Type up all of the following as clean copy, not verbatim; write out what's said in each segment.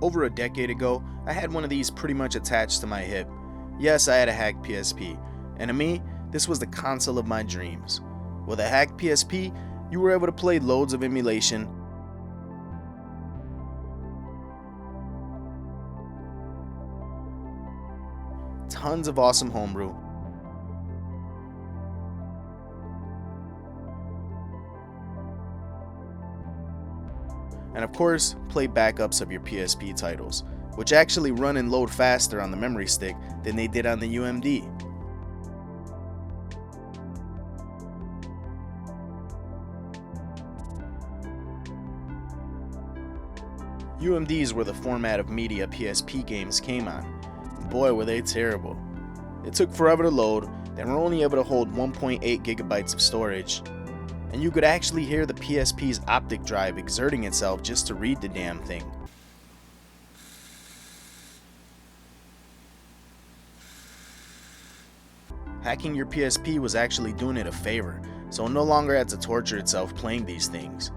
Over a decade ago, I had one of these pretty much attached to my hip. Yes, I had a Hacked PSP, and to me, this was the console of my dreams. With a Hacked PSP, you were able to play loads of emulation, tons of awesome homebrew, and of course, play backups of your PSP titles, which actually run and load faster on the memory stick than they did on the UMD. UMDs were the format of media PSP games came on. Boy, were they terrible. It took forever to load, they were only able to hold 1.8 gigabytes of storage, and you could actually hear the PSP's optic drive exerting itself just to read the damn thing. Hacking your PSP was actually doing it a favor, so it no longer had to torture itself playing these things.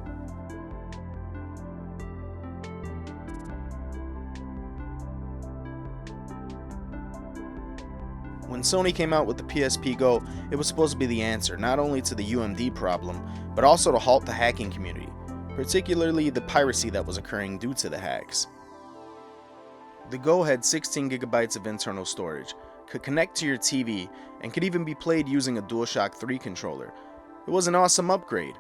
When Sony came out with the PSP Go, it was supposed to be the answer not only to the UMD problem, but also to halt the hacking community, particularly the piracy that was occurring due to the hacks. The Go had 16 gigabytes of internal storage, could connect to your TV, and could even be played using a DualShock 3 controller. It was an awesome upgrade.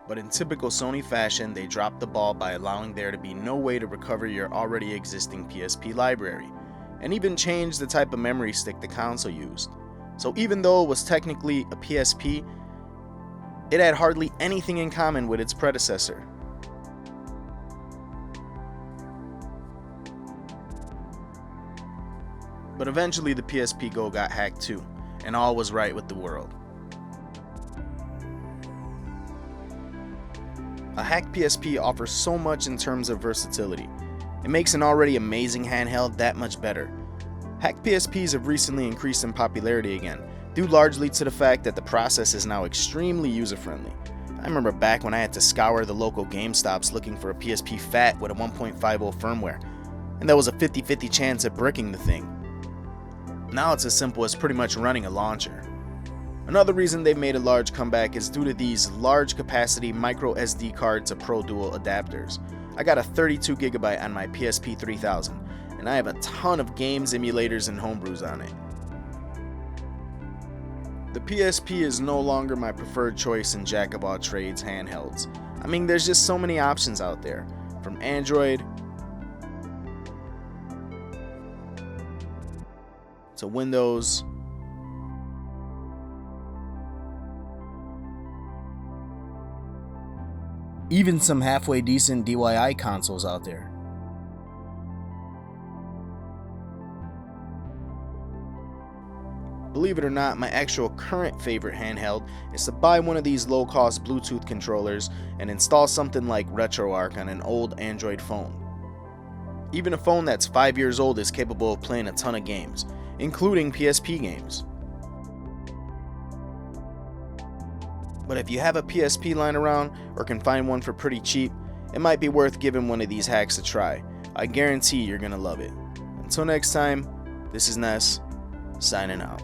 But in typical Sony fashion, they dropped the ball by allowing there to be no way to recover your already existing PSP library, and even changed the type of memory stick the console used. So even though it was technically a PSP, it had hardly anything in common with its predecessor. But eventually the PSP Go got hacked too, and all was right with the world. A hacked PSP offers so much in terms of versatility. It makes an already amazing handheld that much better. Hacked PSPs have recently increased in popularity again, due largely to the fact that the process is now extremely user-friendly. I remember back when I had to scour the local GameStops looking for a PSP Fat with a 1.50 firmware, and there was a 50-50 chance at bricking the thing. Now it's as simple as pretty much running a launcher. Another reason they've made a large comeback is due to these large capacity micro SD card to Pro Dual adapters. I got a 32GB on my PSP 3000, and I have a ton of games, emulators, and homebrews on it. The PSP is no longer my preferred choice in jack-of-all-trades handhelds. I mean, there's just so many options out there, from Android to Windows, even some halfway decent DIY consoles out there. Believe it or not, my actual current favorite handheld is to buy one of these low-cost Bluetooth controllers and install something like RetroArch on an old Android phone. Even a phone that's 5 years old is capable of playing a ton of games, including PSP games. But if you have a PSP lying around or can find one for pretty cheap, it might be worth giving one of these hacks a try. I guarantee you're gonna love it. Until next time, this is Ness, signing out.